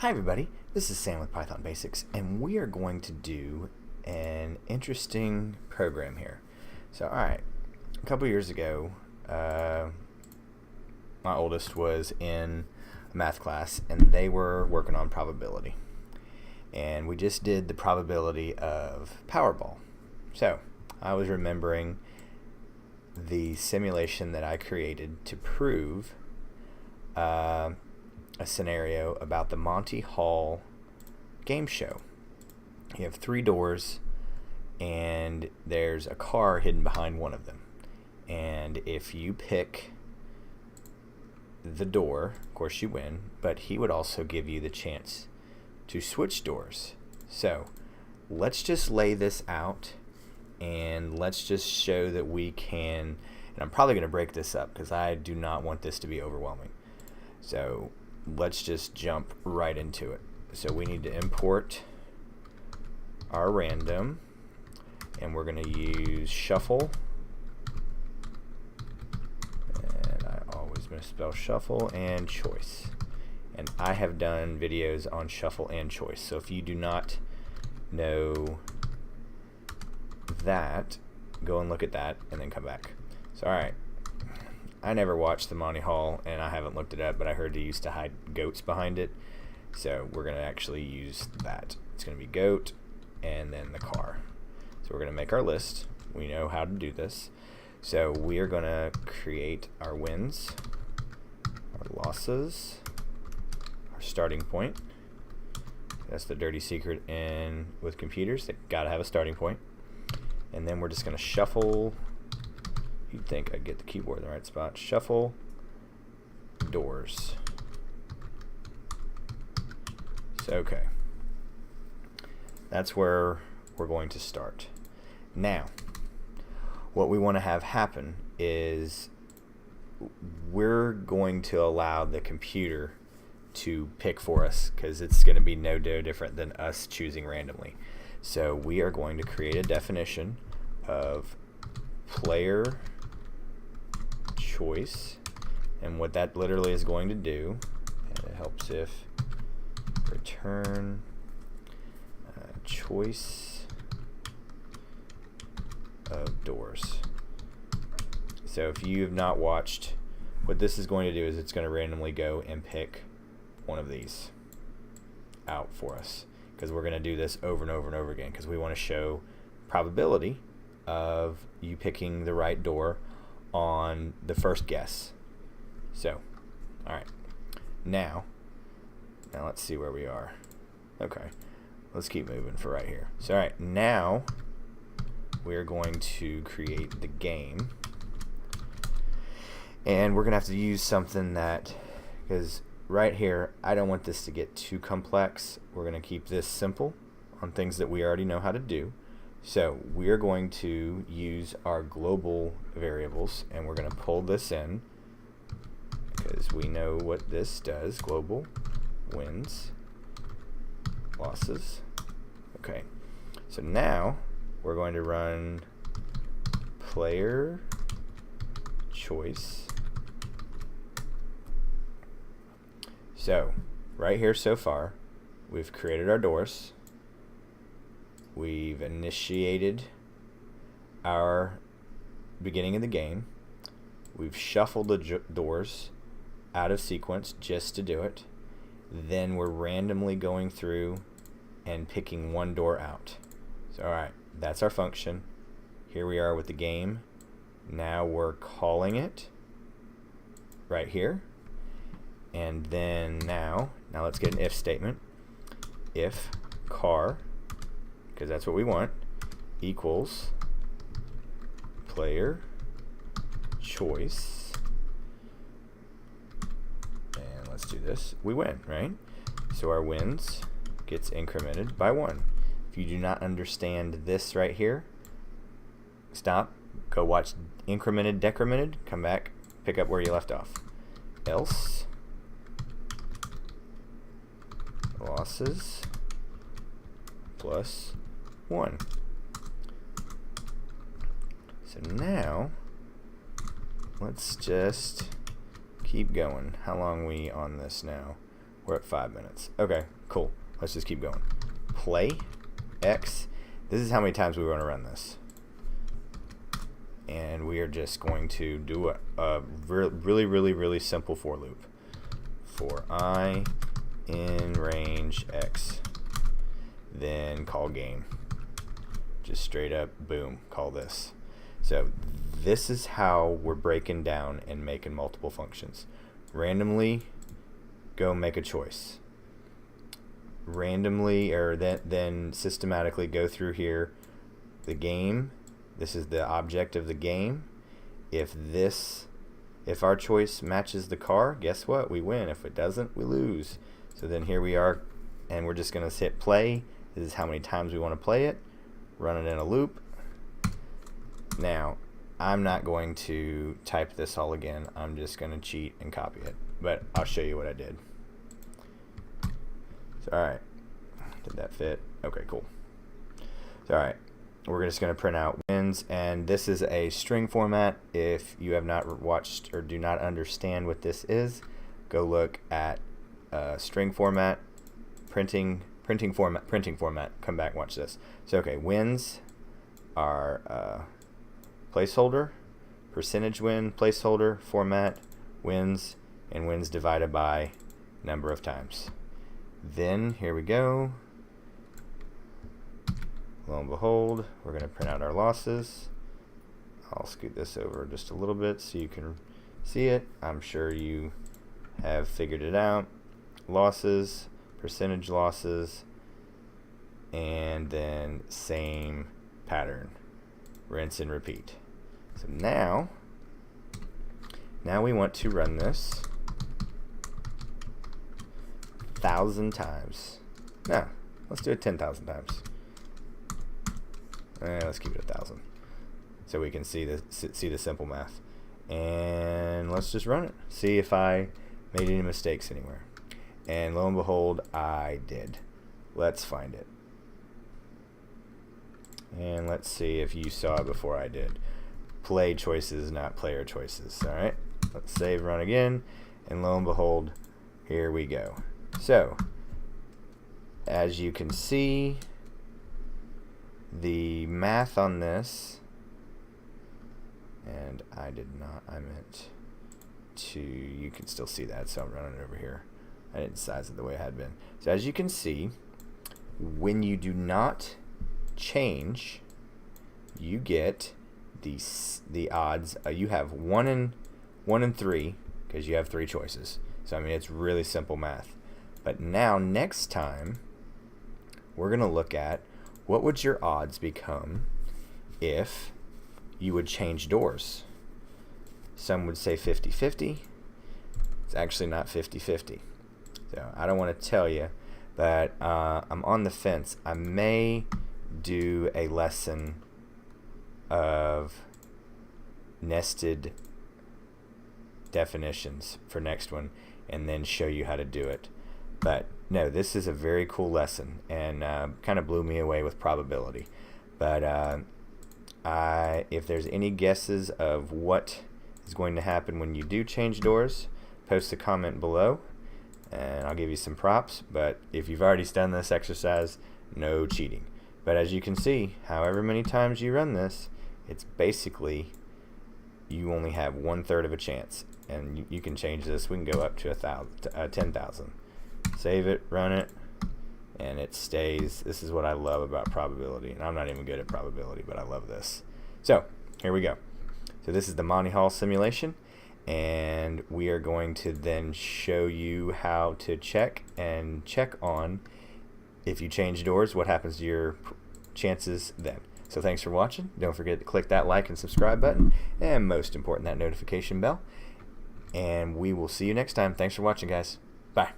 Hi everybody, this is Sam with Python Basics, and we are going to do an interesting program here. So alright, a couple years ago, my oldest was in a math class and they were working on probability. And we just did the probability of Powerball. So I was remembering the simulation that I created to prove a scenario about the Monty Hall game show. You have 3 doors and there's a car hidden behind one of them, and if you pick the door, of course you win, but he would also give you the chance to switch doors. So let's just lay this out and let's just show that we can, and I'm probably going to break this up because I do not want this to be overwhelming. So let's just jump right into it. So we need to import our random, and we're going to use shuffle, and I always misspell shuffle, and choice. And I have done videos on shuffle and choice, so if you do not know that, go and look at that and then come back. So alright, I never watched the Monty Hall and I haven't looked it up, but I heard they used to hide goats behind it, so we're going to actually use that. It's going to be goat and then the car. So we're going to make our list. We know how to do this. So we are going to create our wins, our losses, our starting point. That's the dirty secret in with computers. They got to have a starting point. And then we're just going to shuffle. You'd think I'd get the keyboard in the right spot. Shuffle doors. So, okay. That's where we're going to start. Now, what we want to have happen is we're going to allow the computer to pick for us, because it's going to be no different than us choosing randomly. So we are going to create a definition of player choice, and what that literally is going to do, and it helps if return choice of doors. So if you have not watched, what this is going to do is it's going to randomly go and pick one of these out for us, because we're going to do this over and over and over again, because we want to show probability of you picking the right door on the first guess. So alright, now let's see where we are. Okay, let's keep moving for right here. So alright, now we're going to create the game, and we're gonna have to use something that, because right here I don't want this to get too complex. We're gonna keep this simple on things that we already know how to do. So we're going to use our global variables, and we're going to pull this in because we know what this does. Global wins, losses. Okay, so now we're going to run player choice. So right here so far, we've created our doors. We've initiated our beginning of the game. We've shuffled the doors out of sequence just to do it. Then we're randomly going through and picking one door out. So alright, that's our function. Here we are with the game. Now we're calling it right here. And then now let's get an if statement. If car, because that's what we want, equals player choice, and let's do this, we win, right? So our wins gets incremented by 1. If you do not understand this right here, stop, go watch incremented, decremented, come back, pick up where you left off. Else losses plus 1. So now let's just keep going. How long are we on this now? We're at 5 minutes. Okay, cool. Let's just keep going. Play X. This is how many times we want to run this. And we are just going to do a really simple for loop. For I in range X. Then call game. Just straight up, boom, call this. So this is how we're breaking down and making multiple functions. Randomly, go make a choice. Randomly, or then systematically go through here. The game, this is the object of the game. If our choice matches the car, guess what? We win. If it doesn't, we lose. So then here we are, and we're just going to hit play. This is how many times we want to play it. Run it in a loop. Now, I'm not going to type this all again. I'm just going to cheat and copy it. But I'll show you what I did. So, alright. Did that fit? Okay, cool. So, alright. We're just going to print out wins. And this is a string format. If you have not watched or do not understand what this is, go look at string format, printing format. Come back and watch this. So, okay, wins are placeholder, percentage win, placeholder, format, wins, and wins divided by number of times. Then, here we go. Lo and behold, we're going to print out our losses. I'll scoot this over just a little bit so you can see it. I'm sure you have figured it out. Losses, percentage losses, and then same pattern. Rinse and repeat. So now we want to run this 1,000 times. No, let's do it 10,000 times. Let's keep it 1,000, so we can see the simple math. And let's just run it. See if I made any mistakes anywhere. And lo and behold, I did. Let's find it. And let's see if you saw it before I did. Play choices, not player choices. Alright, let's save, run again, and lo and behold, here we go. So, as you can see, the math on this, and I meant to, you can still see that, so I'm running it over here. I didn't size it the way it had been. So as you can see, when you do not change, you get the odds. You have 1 in 3 because you have 3 choices. So I mean, it's really simple math. But now next time we're gonna look at what would your odds become if you would change doors. Some would say 50-50. It's actually not 50-50. So I don't want to tell you, but I'm on the fence. I may do a lesson of nested definitions for next one and then show you how to do it. But no, this is a very cool lesson and kind of blew me away with probability. But if there's any guesses of what is going to happen when you do change doors, post a comment below and I'll give you some props. But if you've already done this exercise, no cheating. But as you can see, however many times you run this, it's basically you only have 1/3 of a chance, and you can change this. We can go up to 10,000. Save it, run it, and it stays. This is what I love about probability, and I'm not even good at probability, but I love this. So here we go. So this is the Monty Hall simulation, and we are going to then show you how to check on if you change doors, what happens to your chances then. So thanks for watching. Don't forget to click that like and subscribe button, and most important, that notification bell. And we will see you next time. Thanks for watching, guys. Bye.